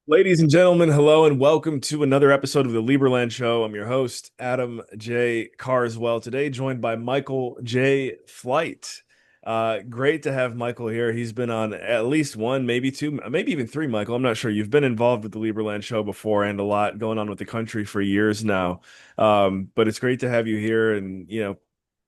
Ladies and gentlemen, hello and welcome to another episode of the Liberland Show. I'm your host, Adam J. Carswell. Today, joined by Michael J. Flight. Great to have Michael here. He's been on at least one, maybe two, maybe even three, Michael. I'm not sure. You've been involved with the Liberland Show before and a lot going on with the country for years now. But it's great to have you here. And,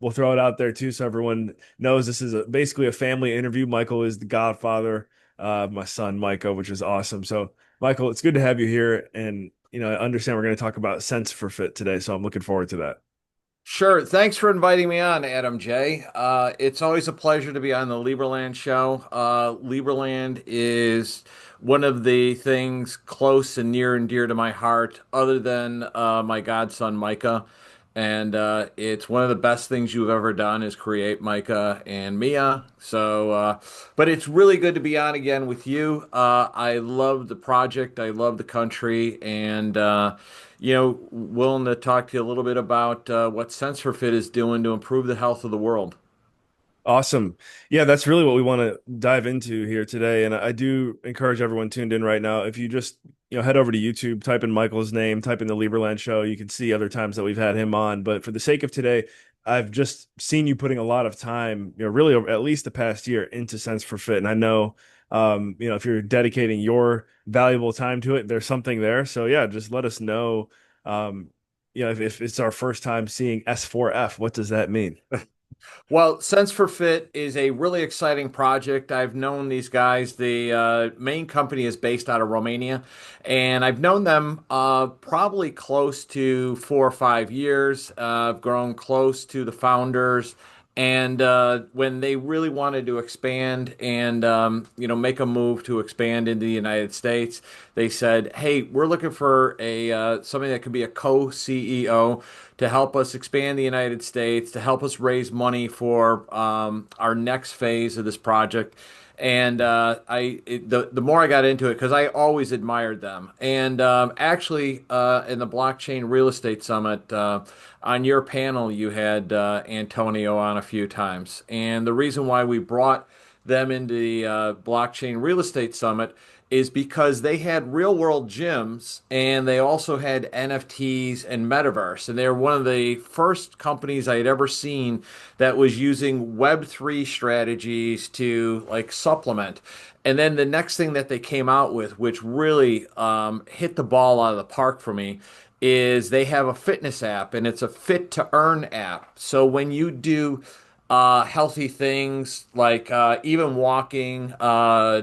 we'll throw it out there too so everyone knows this is basically a family interview. Michael is the godfather of my son, Micah, which is awesome. So, Michael, it's good to have you here. And, I understand we're going to talk about sense for fit today. So I'm looking forward to that. Sure. Thanks for inviting me on, Adam J. It's always a pleasure to be on the Liberland show. Liberland is one of the things close and near and dear to my heart, other than my godson Micah. And it's one of the best things you've ever done is create Micah and Mia. But it's really good to be on again with you. I love the project. I love the country, and willing to talk to you a little bit about what Sense for Fit is doing to improve the health of the world. Awesome. Yeah, that's really what we want to dive into here today. And I do encourage everyone tuned in right now. If you just, head over to YouTube, type in Michael's name, type in the Lieberland Show, you can see other times that we've had him on. But for the sake of today, I've just seen you putting a lot of time, really over at least the past year into Sense for Fit. And I know, if you're dedicating your valuable time to it, there's something there. So yeah, just let us know, if it's our first time seeing S4F, what does that mean? Well, Sense for Fit is a really exciting project. I've known these guys. The main company is based out of Romania, and I've known them probably close to 4 or 5 years. I've grown close to the founders, and when they really wanted to expand and make a move to expand into the United States, they said, "Hey, we're looking for a somebody that could be a co-CEO." To help us expand the United States, to help us raise money for our next phase of this project. And the more I got into it, because I always admired them. And actually, in the blockchain real estate summit, on your panel, you had Antonio on a few times. And the reason why we brought them into the blockchain real estate summit is because they had real world gyms and they also had NFTs and metaverse. And they're one of the first companies I had ever seen that was using Web3 strategies to like supplement. And then the next thing that they came out with, which really hit the ball out of the park for me, is they have a fitness app and it's a fit to earn app. So when you do healthy things like even walking,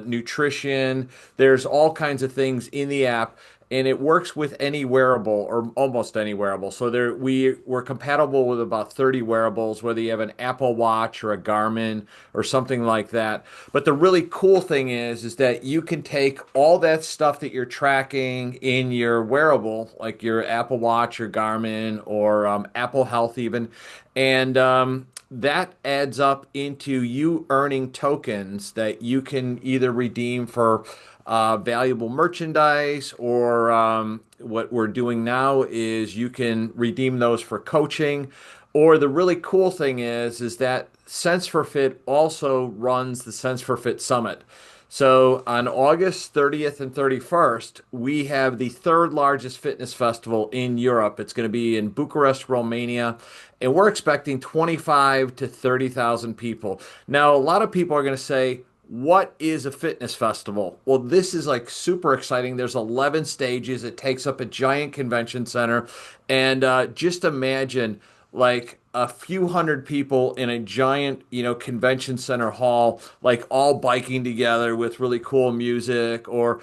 nutrition. There's all kinds of things in the app, and it works with any wearable or almost any wearable. So we're compatible with about 30 wearables, whether you have an Apple Watch or a Garmin or something like that. But the really cool thing is that you can take all that stuff that you're tracking in your wearable, like your Apple Watch or Garmin or Apple Health even, and that adds up into you earning tokens that you can either redeem for valuable merchandise or what we're doing now is you can redeem those for coaching. Or the really cool thing is that Sense for Fit also runs the Sense for Fit Summit. So on August 30th and 31st, we have the third largest fitness festival in Europe. It's going to be in Bucharest, Romania, and we're expecting 25 to 30,000 people. Now, a lot of people are going to say, what is a fitness festival? Well, this is like super exciting. There's 11 stages. It takes up a giant convention center. And just imagine like a few hundred people in a giant, convention center hall, like all biking together with really cool music, or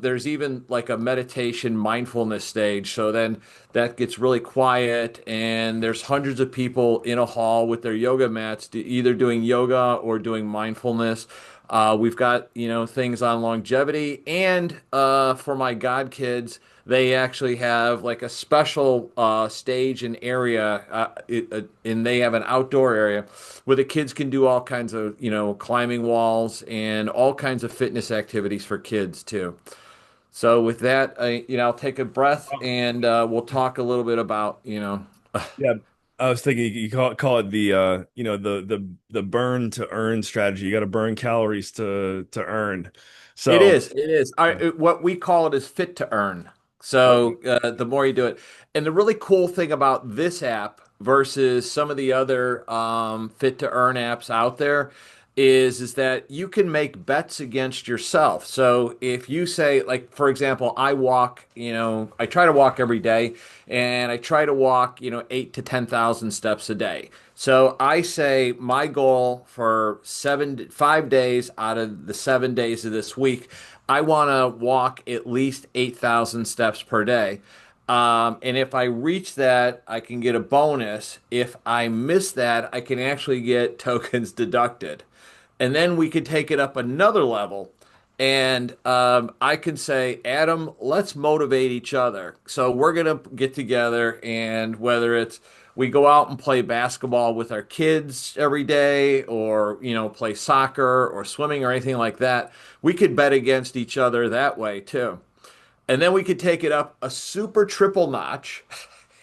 there's even like a meditation mindfulness stage. So then that gets really quiet, and there's hundreds of people in a hall with their yoga mats, either doing yoga or doing mindfulness. We've got, things on longevity, and for my god kids, they actually have like a special stage and area, and they have an outdoor area where the kids can do all kinds of, climbing walls and all kinds of fitness activities for kids too. So with that, I'll take a breath and we'll talk a little bit about, Yeah, I was thinking you call it the the burn to earn strategy. You got to burn calories to earn. It So, is. It is. What we call it is fit to earn. okay. So the more you do it, and the really cool thing about this app versus some of the other fit to earn apps out there is that you can make bets against yourself. So if you say, like for example, I walk, I try to walk every day, and I try to walk, 8 to 10,000 steps a day. So I say my goal for 5 days out of the 7 days of this week, I want to walk at least 8,000 steps per day. And if I reach that, I can get a bonus. If I miss that, I can actually get tokens deducted. And then we could take it up another level. And I can say, Adam, let's motivate each other. So we're going to get together, and whether it's we go out and play basketball with our kids every day, or, play soccer or swimming or anything like that, we could bet against each other that way too. And then we could take it up a super triple notch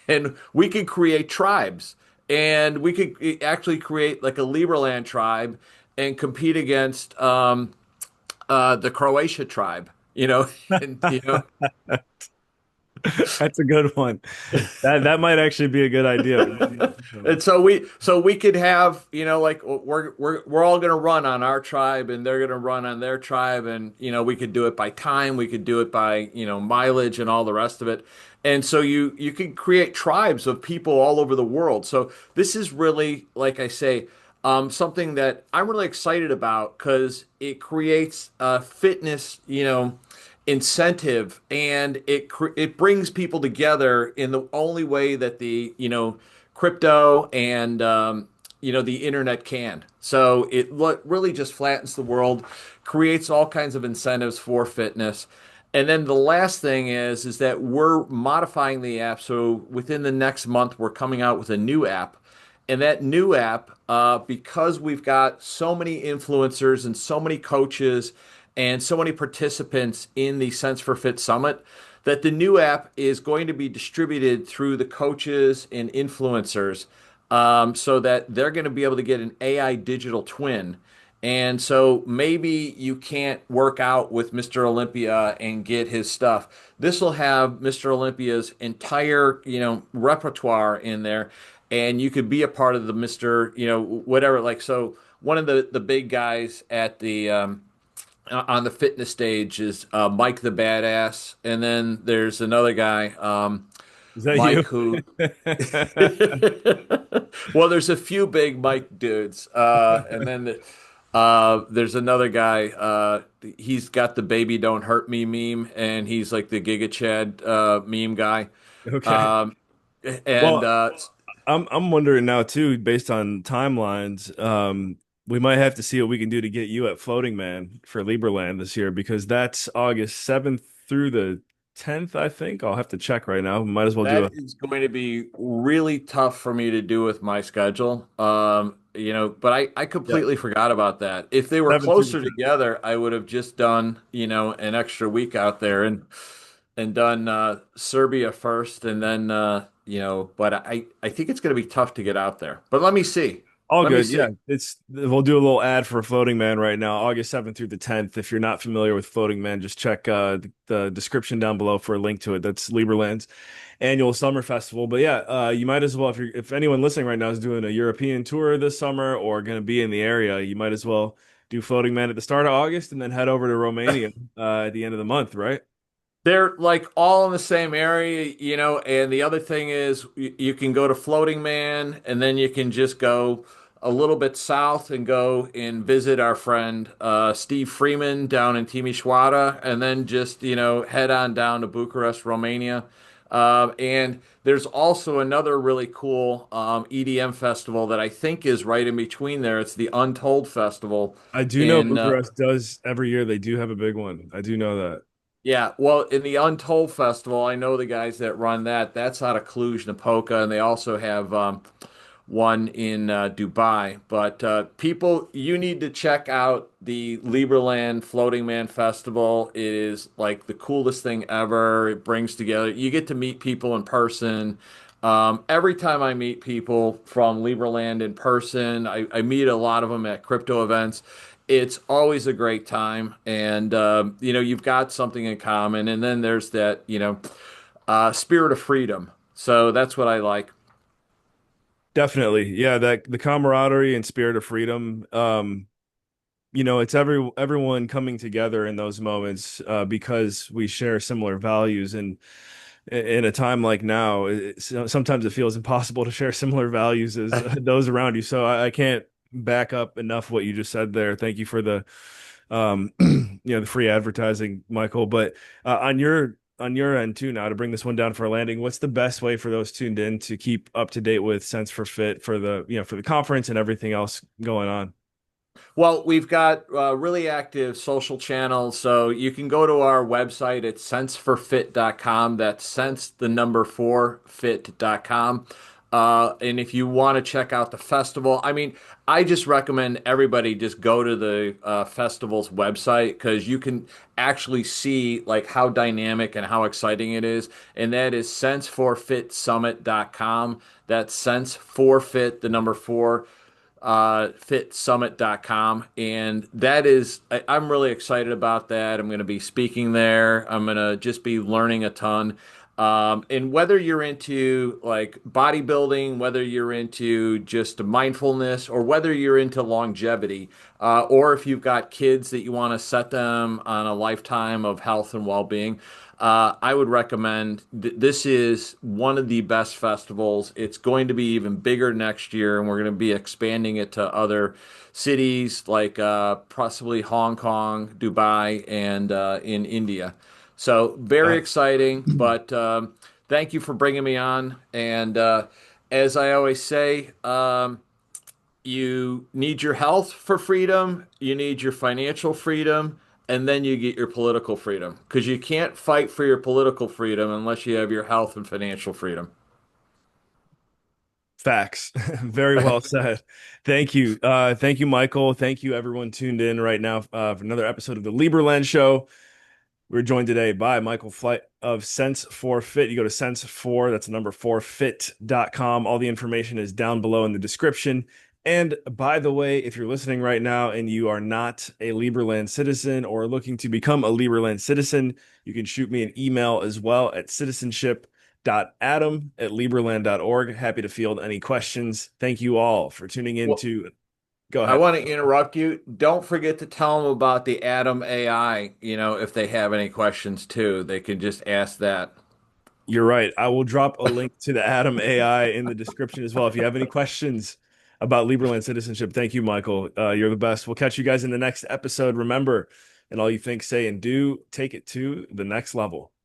and we could create tribes. And we could actually create like a Liberland tribe and compete against the Croatia tribe, and That's a good one. That might actually be a good idea. and so we could have, like we're all gonna run on our tribe, and they're gonna run on their tribe, and we could do it by time, we could do it by mileage and all the rest of it. And so you could create tribes of people all over the world. So this is really, like I say, something that I'm really excited about because it creates fitness, incentive, and it brings people together in the only way that the crypto and the internet can. So it really just flattens the world, creates all kinds of incentives for fitness. And then the last thing is that we're modifying the app. So within the next month, we're coming out with a new app. And that new app, because we've got so many influencers and so many coaches and so many participants in the Sense for Fit Summit, that the new app is going to be distributed through the coaches and influencers, so that they're going to be able to get an AI digital twin. And so maybe you can't work out with Mr. Olympia and get his stuff. This will have Mr. Olympia's entire, repertoire in there, and you could be a part of the Mr. Whatever. Like, so one of the big guys at the on the fitness stage is Mike the Badass, and then there's another guy, Is that you? Mike, who well, there's a few big Mike dudes, and then there's another guy. He's got the "Baby Don't Hurt Me" meme, and he's like the Giga Chad meme guy. Okay. Um, and Well, I'm wondering now too, based on timelines, we might have to see what we can do to get you at Floating Man for Liberland this year because that's August 7th through the 10th, I think. I'll have to check right now. Might as well do a That is going to be really tough for me to do with my schedule. But I yeah, completely forgot about that. If they were 7th through the closer 10th. together, I would have just done, an extra week out there and done Serbia first, and then but I think it's going to be tough to get out there. But let me see. All Let me good. see. Yeah. It's we'll do a little ad for Floating Man right now, August 7th through the 10th. If you're not familiar with Floating Man, just check the description down below for a link to it. That's Liberland's annual summer festival. But yeah, you might as well if anyone listening right now is doing a European tour this summer or going to be in the area, you might as well do Floating Man at the start of August and then head over to Romania at the end of the month, right? They're like all in the same area, and the other thing is you can go to Floating Man, and then you can just go a little bit south and go and visit our friend Steve Freeman down in Timișoara, and then just, head on down to Bucharest, Romania. And there's also another really cool EDM festival that I think is right in between there. It's the Untold Festival I do know in Bucharest does every year. They do have a big one. I do know that. Yeah, well, in the Untold Festival, I know the guys that run that. That's out of Cluj-Napoca, and they also have one in Dubai. But people, you need to check out the Liberland Floating Man Festival. It is like the coolest thing ever. It brings together, you get to meet people in person. Every time I meet people from Liberland in person, I meet a lot of them at crypto events. it's always a great time, and you've got something in common, and then there's that spirit of freedom. So that's what I like. Definitely. Yeah, that the camaraderie and spirit of freedom. It's everyone coming together in those moments because we share similar values. And in a time like now, sometimes it feels impossible to share similar values as those around you. So I can't back up enough what you just said there. Thank you for the the free advertising, Michael. But on your end too, now to bring this one down for a landing, what's the best way for those tuned in to keep up to date with Sense for Fit for the conference and everything else going on? Well, we've got really active social channels, so you can go to our website at senseforfit.com. That's sense the number four fit.com. And if you want to check out the festival, I mean, I just recommend everybody just go to the festival's website because you can actually see like how dynamic and how exciting it is. And that is senseforfitsummit.com. That's sense for fit, the number four fitsummit.com. And I'm really excited about that. I'm going to be speaking there. I'm going to just be learning a ton. And whether you're into like bodybuilding, whether you're into just mindfulness, or whether you're into longevity, or if you've got kids that you want to set them on a lifetime of health and well-being, I would recommend this is one of the best festivals. It's going to be even bigger next year, and we're going to be expanding it to other cities like possibly Hong Kong, Dubai, and in India. So very That's exciting, but thank you for bringing me on. And as I always say, you need your health for freedom, you need your financial freedom, and then you get your political freedom. Because you can't fight for your political freedom unless you have your health and financial freedom. facts. Very well said. Thank you. Thank you, Michael. Thank you, everyone tuned in right now for another episode of the Liberland Show. We're joined today by Michael Flight of Sense for Fit. You go to Sense 4, that's the number 4 fit.com. All the information is down below in the description. And by the way, if you're listening right now and you are not a Liberland citizen or looking to become a Liberland citizen, you can shoot me an email as well at citizenship.adam@liberland.org. Happy to field any questions. Thank you all for tuning in Well, to go I ahead. want to interrupt you. Don't forget to tell them about the Atom AI. If they have any questions too, they can just ask that. You're right. I will drop a link to the Atom AI in the description as well. If you have any questions about Liberland citizenship, thank you, Michael. You're the best. We'll catch you guys in the next episode. Remember, and all you think, say, and do, take it to the next level.